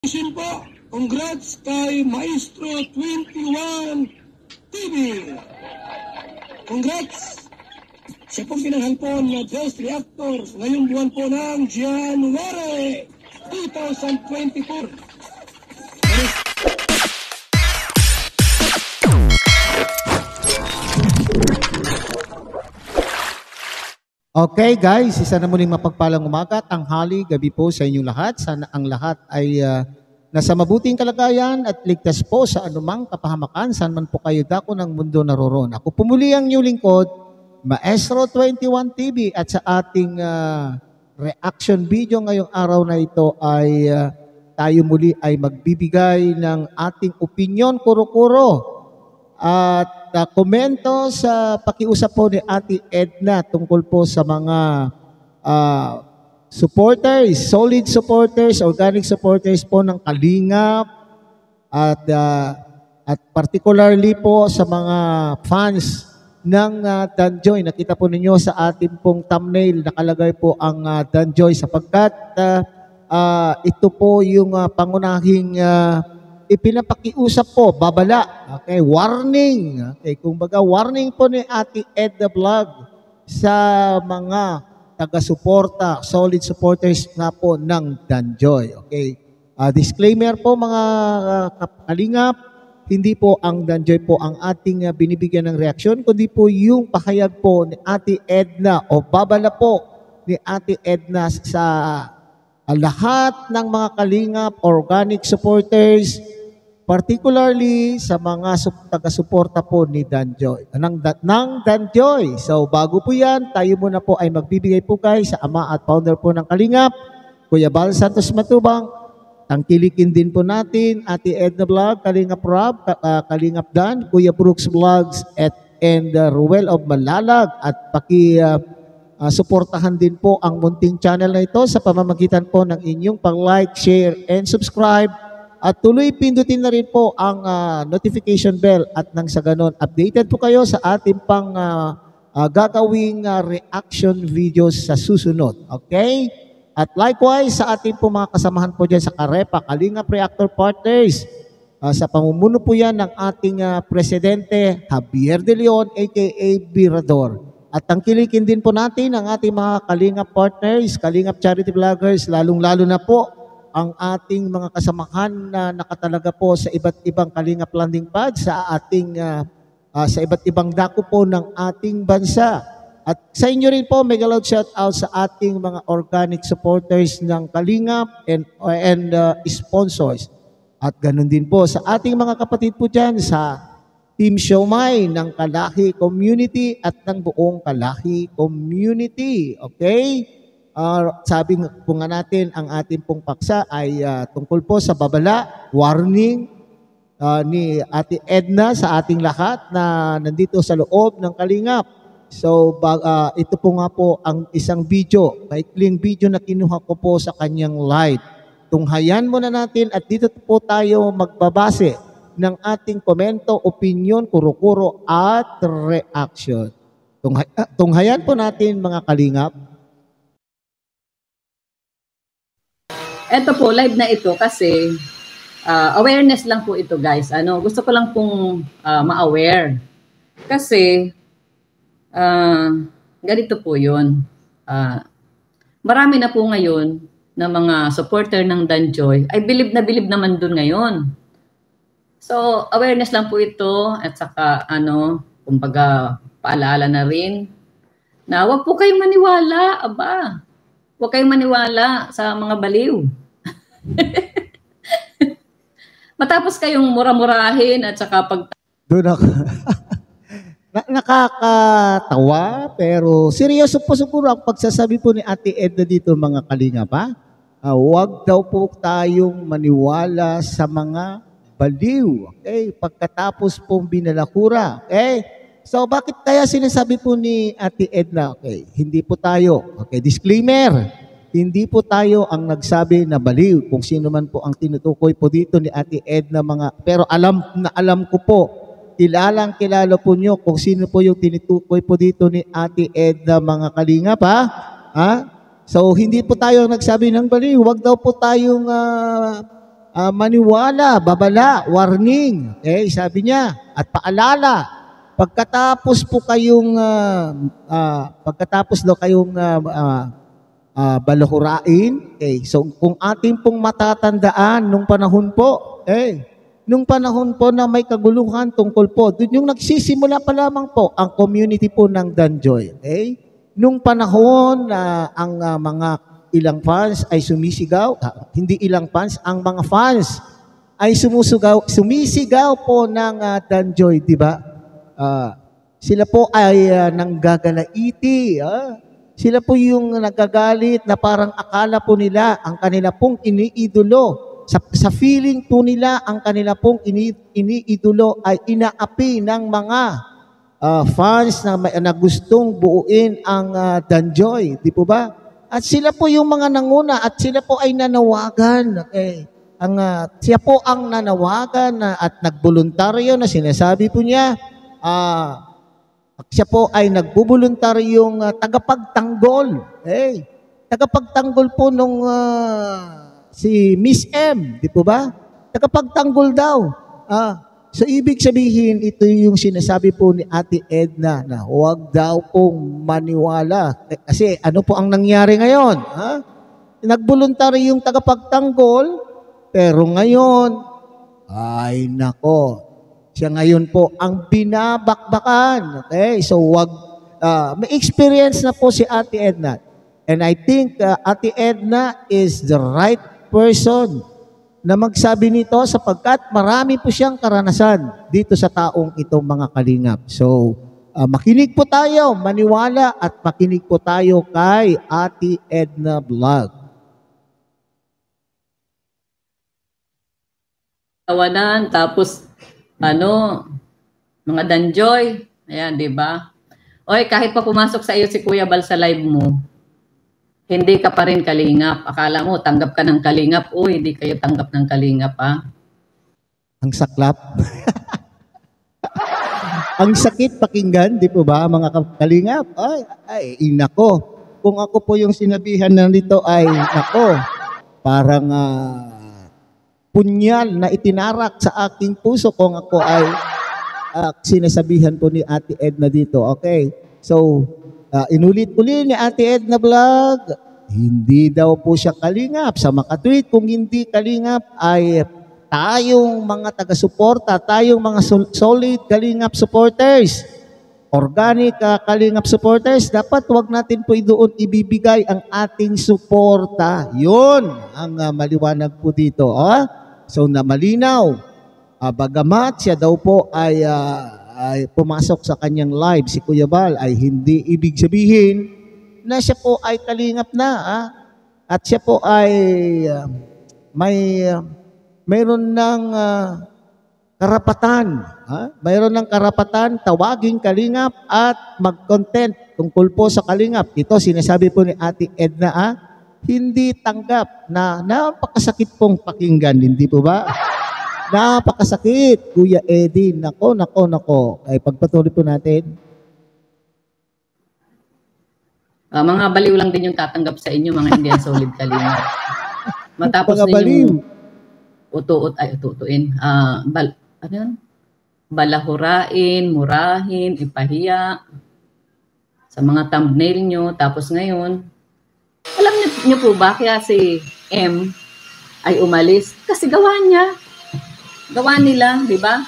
po, congrats kay Maestro 21 TV. Congrats! Siya pong pinanghalpon na Best Reactor ngayong buwan po ng January 2024. Okay guys, isa na muling mapagpalang umaga, tanghali, gabi po sa inyong lahat. Sana ang lahat ay nasa mabuting kalagayan at ligtas po sa anumang kapahamakan saan man po kayo dako ng mundo naroroon. Ako pumuli ang inyong lingkod, Maestro 21 TV, at sa ating reaction video ngayong araw na ito ay tayo muli ay magbibigay ng ating opinion kuro-kuro at komento sa pakiusap po ni Ate Edna tungkol po sa mga supporters, solid supporters, organic supporters po ng Kalingap at particularly po sa mga fans ng Danjoy. Nakita po ninyo sa ating pong thumbnail, nakalagay po ang Danjoy sapagkat ito po yung pangunahing ipinapakiusap po, babala. Okay, warning. Okay, kumbaga warning po ni Ate Edna Vlog sa mga taga-suporta, solid supporters nga po ng Danjoy. Okay. Disclaimer po mga kalingap, hindi po ang Danjoy po ang ating binibigyan ng reaksyon, kundi po yung pahayag po ni Ate Edna o babala po ni Ate Edna sa lahat ng mga kalingap, organic supporters, particularly sa mga taga-suporta po ni Danjoy, ng Danjoy. So bago po yan, tayo muna po ay magbibigay po guys sa ama at founder po ng Kalingap, Kuya Bal Santos Matubang. Tangkilikin din po natin Ate Edna Vlog, Kalingap Rob, Kalingap Dan, Kuya Brooks Vlogs, and Ruel of Malalag, at suportahan din po ang munting channel na ito sa pamamagitan po ng inyong pag-like, share, and subscribe. At tuloy pindutin na rin po ang notification bell at nang sa ganon, updated po kayo sa ating pang gagawing reaction videos sa susunod. Okay? At likewise sa ating po mga kasamahan po dyan sa Karepa, Kalingap Reactor Partners, sa pamumuno po yan ng ating Presidente Javier De Leon aka Birador. At tangkilikin din po natin ang ating mga Kalingap Partners, Kalingap Charity Vloggers, lalong-lalo na po ang ating mga kasamahan na nakatalaga po sa iba't ibang Kalingap landing pad sa ating sa iba't ibang dako po ng ating bansa. At sa inyo rin po, mega loud shout out sa ating mga organic supporters ng Kalingap and sponsors. At ganun din po sa ating mga kapatid po dyan sa Team Siomay ng Kalahi Community at ng buong Kalahi Community. Okay? Sabi po nga natin, ang ating pong paksa ay tungkol po sa babala, warning ni Ate Edna sa ating lahat na nandito sa loob ng Kalingap. So, ito po nga po ang isang video, maikling video na kinuha ko po sa kanyang live. Tunghayan muna natin at dito po tayo magbabase ng ating komento, opinion, kuro-kuro at reaction. Tunghayan po natin mga Kalingap. Ito po, live na ito kasi awareness lang po ito guys. Gusto ko lang pong ma-aware. Kasi ganito po yun. Marami na po ngayon na mga supporter ng Danjoy ay bilib naman dun ngayon. So, awareness lang po ito at saka kumbaga paalala na rin na wag po kayong maniwala, aba. Huwag kayong maniwala sa mga baliw. Matapos kayong mura-murahin at saka doon ako. Nakakatawa pero seryoso po siguro ang pagsasabi po ni Ate Edna dito mga Kalingap ha. Huwag daw po tayong maniwala sa mga baliw. Okay? Pagkatapos pong binalakura. Okay? So bakit kaya sinasabi po ni Ate Edna? Okay, hindi po tayo. Okay, disclaimer. Hindi po tayo ang nagsabi na baliw kung sino man po ang tinutukoy po dito ni Ate Edna pero alam ko po, kilala po nyo kung sino po yung tinutukoy po dito ni Ate Edna mga Kalingap ha? So hindi po tayo nagsabi ng baliw. Huwag daw po tayong maniwala, babala, warning. Okay, sabi niya, at paalala, pagkatapos daw kayong balahurain, okay, so kung ating pong matatandaan nung panahon po, nung panahon po na may kaguluhan tungkol po, dun yung nagsisimula pa lamang po ang community po ng Danjoy. Okay? Nung panahon na ang mga ilang fans ay sumisigaw, hindi ilang fans, ang mga fans ay sumisigaw po ng Danjoy, di ba? Sila po ay nanggagalaiti, sila po yung nagagalit na parang akala po nila ang kanila pong iniidolo. Sa feeling po nila, ang kanila pong iniidolo ay inaapi ng mga fans na gustong buuin ang Danjoy. Di po ba? At sila po yung mga nanguna at sila po ay nanawagan. Okay. Siya po ang nanawagan at nagboluntaryo na sinasabi po niya, siya po ay nagbubuluntaryong tagapagtanggol. Tagapagtanggol po nung si Miss M, di po ba? Tagapagtanggol daw. So ibig sabihin, ito yung sinasabi po ni Ate Edna na huwag daw pong maniwala. Kasi ano po ang nangyari ngayon? Nagbuluntary yung tagapagtanggol, pero ngayon, ay nako, siya ngayon po ang binabakbakan. Okay? So may experience na po si Ate Edna. And I think Ate Edna is the right person na magsabi nito sapagkat marami po siyang karanasan dito sa taong itong mga kalingap. So, makinig po tayo, maniwala at makinig po tayo kay Ate Edna Vlog. Tawanan, tapos mga Danjoy, ayan, di ba? Oy, kahit pa pumasok sa iyo si Kuya Bal sa live mo, hindi ka pa rin kalingap. Akala mo, tanggap ka ng kalingap. Uy, hindi kayo tanggap ng kalingap, ha? Ang saklap. Ang sakit pakinggan, di po ba, mga kalingap? Ay, inako. Kung ako po yung sinabihan na nito ay, nako, parang punyal na itinarak sa aking puso kung ako ay sinasabihan po ni Ate Edna dito. Okay, so, inulit-ulit ni Ate Edna Vlog, hindi daw po siya kalingap. Sa makatweet, kung hindi kalingap ay tayong mga taga-suporta, tayong mga solid kalingap supporters, organic kalingap supporters, dapat wag natin po doon ibibigay ang ating suporta. Yun ang maliwanag po dito. So na malinaw, bagamat siya daw po ay pumasok sa kanyang live, si Kuya Bal, ay hindi ibig sabihin na siya po ay kalingap na. At siya po ay mayroon ng karapatan. Mayroon ng karapatan tawaging kalingap at mag-content tungkol po sa kalingap. Ito sinasabi po ni Ate Edna, hindi tanggap na napakasakit pong pakinggan, hindi po ba? Napakasakit, Kuya Eddie. Nako. Ay pagpatuloy po natin. Mga baliw lang din yung tatanggap sa inyo, mga hindi solid kalingap. Matapos ninyong utuutuin. Ano yan? Balahurain, murahin, ipahiya sa mga thumbnail nyo. Tapos ngayon, alam niyo po ba kaya si M ay umalis? Kasi gawa niya. Gawa nila, di ba?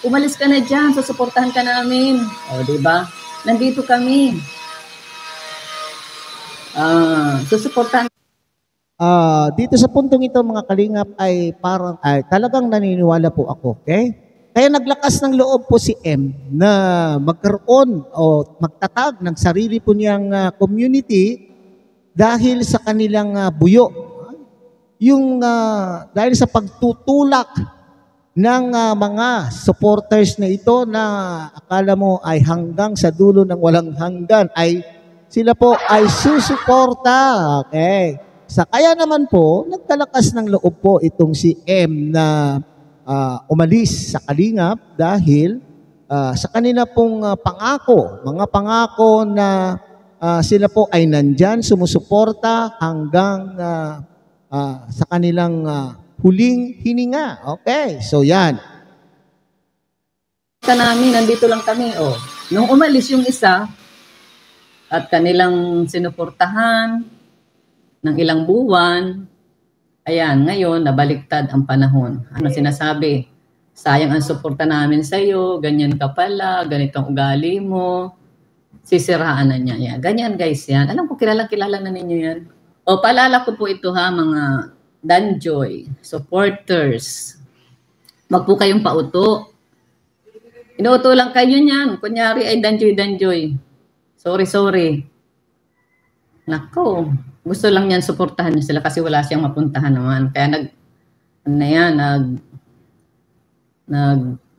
Umalis ka na dyan, susuportahan ka namin. O, di ba? Nandito kami. Susuportahan. Dito sa puntong ito, mga kalingap, ay parang, talagang naniniwala po ako, okay? Kaya naglakas ng loob po si M na magkaroon o magtatag ng sarili po niyang community dahil sa kanilang buyo. Yung dahil sa pagtutulak ng mga supporters na ito na akala mo ay hanggang sa dulo ng walang hanggan ay sila po ay susuporta. Okay. Kaya naman po, nagkalakas ng loob po itong si M na umalis sa kalingap dahil sa kanila pong pangako, mga pangako na sila po ay nandyan, sumusuporta hanggang sa kanilang huling hininga. Okay, so yan. Namin, nandito lang kami. Oh. Nung umalis yung isa, at kanilang sinuportahan ng ilang buwan, ayan, ngayon, nabaliktad ang panahon. Ano sinasabi? Sayang ang suporta namin sa iyo, ganyan ka pala, ganitong ugali mo, sisiraan na niya. Yan. Ganyan guys yan. Alam ko, kilala na ninyo yan. O, paalala ko po ito ha, mga Danjoy, supporters. Wag po kayong pauto. Inuuto lang kayo niyan. Kunyari ay Danjoy. Sorry. Nako, gusto lang niyan suportahan niyo sila kasi wala siyang mapuntahan naman. Kaya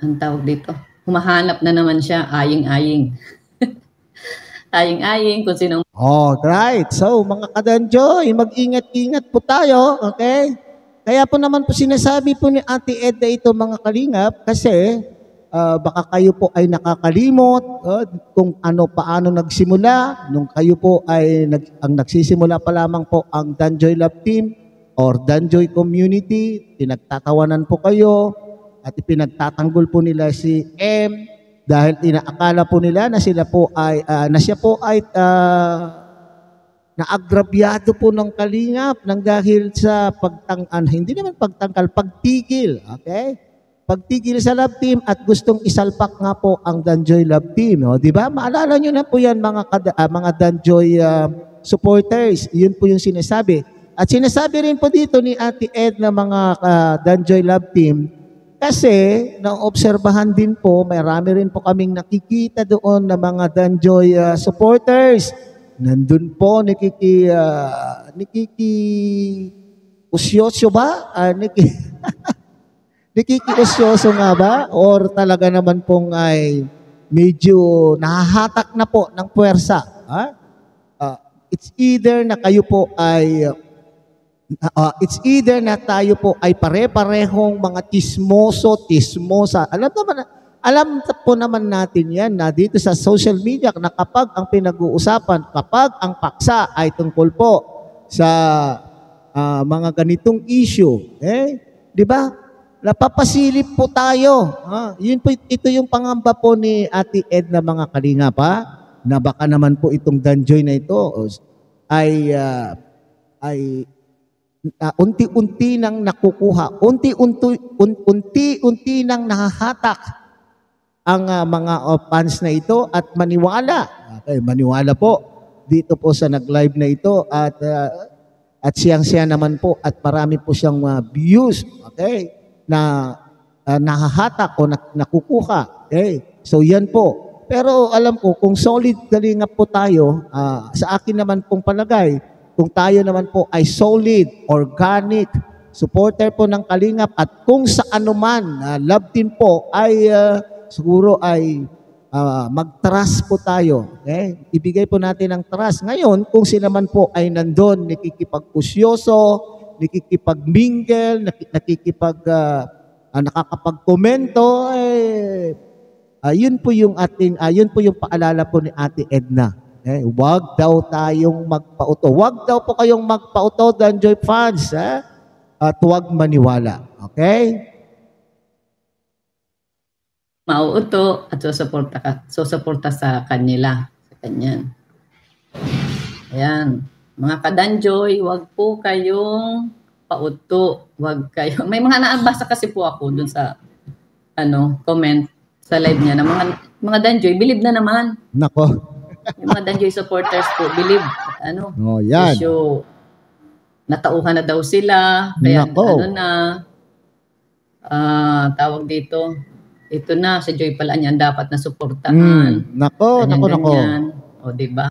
ang tawag dito, humahanap na naman siya, aying-aying. Aying-aying kung sino. Alright, so mga kadanjoy, mag-ingat-ingat po tayo, okay? Kaya po naman po sinasabi po ni Ate Edna ito mga kalingap kasi baka kayo po ay nakakalimot kung paano nagsimula nung kayo po ay ang nagsisimula pa lamang po ang Danjoy Love Team or Danjoy Community, pinagtatawanan po kayo at ipinagtatanggol po nila si M dahil inaakala po nila na siya po ay naagrabyado po ng kalingap nang dahil sa hindi naman pagtangkal, pagtigil, okay? Pagtigil sa Love Team at gustong isalpak nga po ang Danjoy Love Team. Di ba? Maalala nyo na po yan mga Danjoy supporters. Yun po yung sinasabi. At sinasabi rin po dito ni Ate Ed na mga Danjoy Love Team kasi naobserbahan din po, marami rin po kaming nakikita doon na mga Danjoy supporters. Nandun po, usyosyo ba? Nakikiusyoso nga ba? Or talaga naman pong ay medyo nahahatak na po ng puwersa? It's either na kayo po ay tayo po ay pare-parehong mga tismosa. Alam po naman natin yan na dito sa social media na kapag ang pinag-uusapan, kapag ang paksa ay tungkol po sa mga ganitong issue, di ba? Napapasilip po tayo. Ito yung pangamba po ni Ate Ed na mga kalingap na baka naman po itong Danjoy na ito ay unti-unti nang nakukuha, unti-unti nang nahahatak ang mga fans na ito at maniwala. Okay, maniwala po dito po sa nag-live na ito at siyang-siya naman po at marami po siyang views. Okay? Na nahahatak o nakukuha. Okay? So yan po. Pero alam ko, kung solid kalingap po tayo, sa akin naman pong palagay, kung tayo naman po ay solid, organic, supporter po ng kalingap at kung sa anuman, love team po, ay siguro ay mag-trust po tayo. Okay? Ibigay po natin ang trust. Ngayon, kung sila man po ay nandun, nakikipag-pusyoso, nakikipag-mingle, nakakapag-komento, yun po yung paalala po ni Ate Edna. Huwag daw tayong magpauto. Huwag daw po kayong magpauto, Danjoy fans, at huwag maniwala. Okay? Mauuto at susuporta sa kanila. Sa kanyan. Ayan. Mga ka-Danjoy, wag po kayong pauto. Wag kayo. May mga naabasa kasi po ako dun sa comment sa live niya na mga Danjoy, believe na naman. Nako. Yung mga Danjoy supporters po, believe. Yan. So, natauhan na daw sila. Kaya Nako. Tawag dito. Ito na, si Joy pala niyan dapat na suportahan. Nako. O, diba?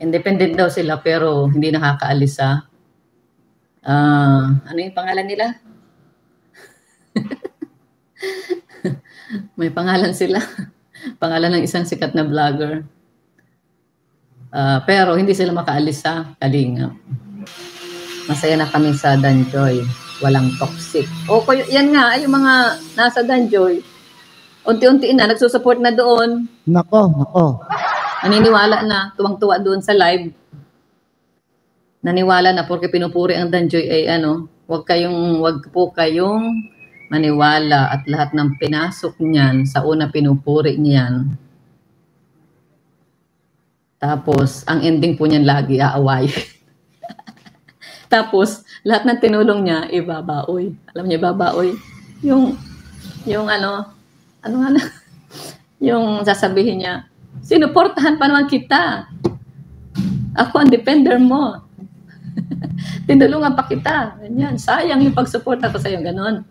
Independent daw sila pero hindi nakakaalis sa ano yung pangalan nila? May pangalan sila. Pangalan ng isang sikat na vlogger. Pero hindi sila makaalis sa kalingap. Masaya na kami sa Danjoy. Walang toxic. Yan nga, ay yung mga nasa Danjoy. Unti-unti na, nagsusupport na doon. Nako. Naniniwala na, tuwang-tuwa doon sa live. Naniwala na porque pinupuri ang Danjoy ay wag po kayong maniwala at lahat ng pinasok niyan, sa una pinupuri niyan. Tapos, ang ending po niyan lagi, aaway. Tapos, lahat ng tinulong niya, ibabaoy. Alam niya, ibabaoy. Yung yung sasabihin niya, sinuportahan pa naman kita. Ako ang defender mo. Tinulungan pa kita. Ganyan. Sayang yung pagsuporta ko sa'yo. Ganon.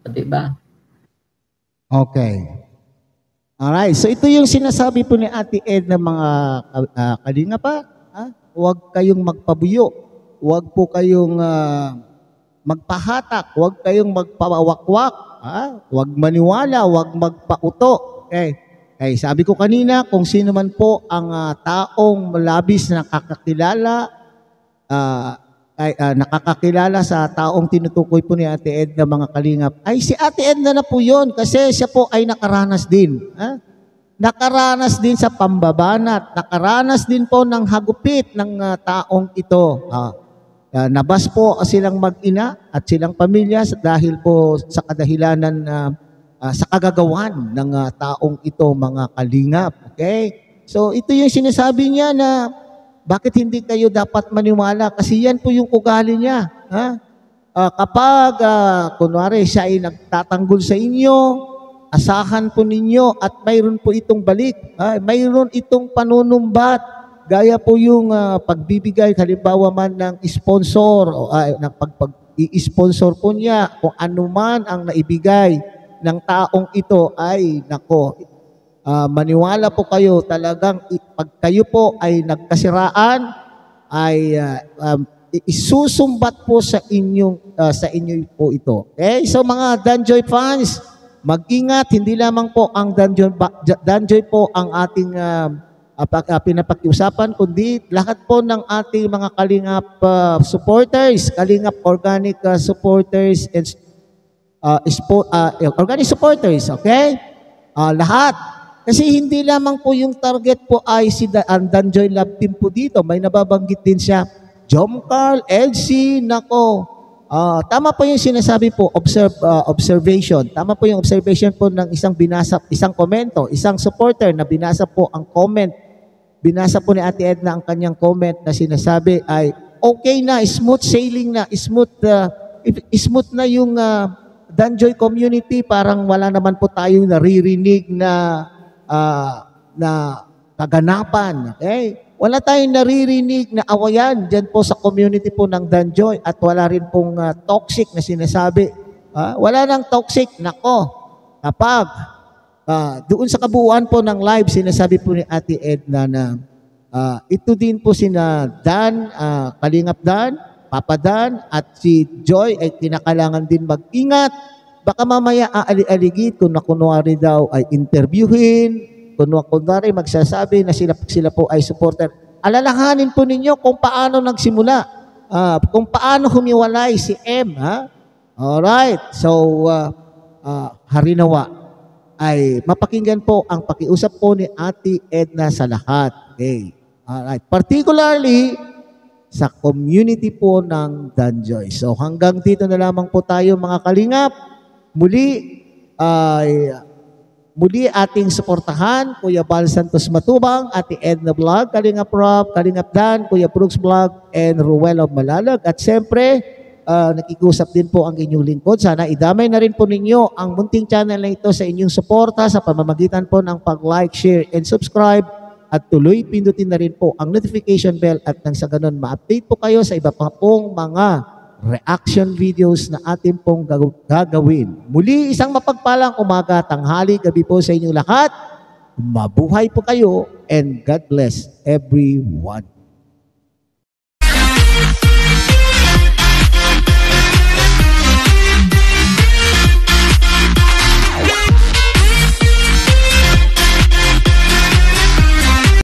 Diba? Okay. Alright. So ito yung sinasabi po ni Ate Ed ng mga kalinga pa. Huwag kayong magpabuyo. Huwag po kayong magpahatak. Huwag kayong magpawakwak. Huwag maniwala. Huwag magpauto. Okay. Sabi ko kanina, kung sino man po ang taong labis na nakakakilala sa taong tinutukoy po ni Ate Ed na mga kalingap, ay si Ate Ed na po yun kasi siya po ay nakaranas din. Nakaranas din sa pambabanat, nakaranas din po ng hagupit ng taong ito. Nabas po silang mag-ina at silang pamilya dahil po sa kadahilanan sa kagagawan ng taong ito, mga kalingap. Okay? So ito yung sinasabi niya na bakit hindi kayo dapat maniwala? Kasi yan po yung ugali niya. Kapag, kunwari, siya ay nagtatanggol sa inyo, asahan po ninyo at mayroon po itong balik. Mayroon itong panunumbat. Gaya po yung pagbibigay, halimbawa man ng sponsor, o i-sponsor po niya, kung ano man ang naibigay ng taong ito ay, nako, maniwala po kayo talagang pag kayo po ay nagkasiraan ay isusumbat po sa inyo po ito. Okay? So mga Danjoy fans, mag-ingat, hindi lamang po ang Danjoy po ang ating pinapakiusapan, kundi lahat po ng ating mga kalingap supporters, kalingap organic supporters and organic supporters, okay? Lahat. Kasi hindi lamang po yung target po ay si Danjoy Love Team po dito. May nababanggit din siya. Jom Carl, LC, nako. Tama po yung sinasabi po, observation. Tama po yung observation po ng isang komento, isang supporter na binasa po ang comment. Binasa po ni Ate Edna ang kanyang comment na sinasabi ay okay na, smooth sailing na, smooth na yung Danjoy community, parang wala naman po tayong naririnig na kaganapan. Okay? Wala tayong naririnig na awayan dyan po sa community po ng Danjoy at wala rin pong toxic na sinasabi. Wala nang toxic. Nako, kapag doon sa kabuuan po ng live, sinasabi po ni Ate Edna na ito din po sina Dan, Kalingap Dan, Papa Dan at si Joy ay kinakailangan din mag-ingat. Baka mamaya aali-aligid kung kunwari daw ay interviewin, kunwari magsasabi na sila po ay supporter. Alalahanin po ninyo kung paano nagsimula, kung paano humiwalay si M. Alright, so harinawa ay mapakinggan po ang pakiusap po ni Ate Edna sa lahat. Okay. Alright, particularly sa community po ng Danjoy. So hanggang dito na lamang po tayo mga kalingap. Muli ating suportahan Kuya Bal Santos Matubang, Ate Edna Vlog, Kalingap Rob, Kalingap Dan, Kuya Brooks Vlog, and Ruel of Malalag. At siyempre, nakikusap din po ang inyong lingkod. Sana idamay na rin po ninyo ang munting channel na ito sa inyong suporta sa pamamagitan po ng pag-like, share, and subscribe. At tuloy pindutin na rin po ang notification bell at nang sa ganun ma-update po kayo sa iba pa pong mga reaction videos na atin pong gagawin. Muli, isang mapagpalang umaga, tanghali, gabi po sa inyong lahat. Mabuhay po kayo and God bless everyone.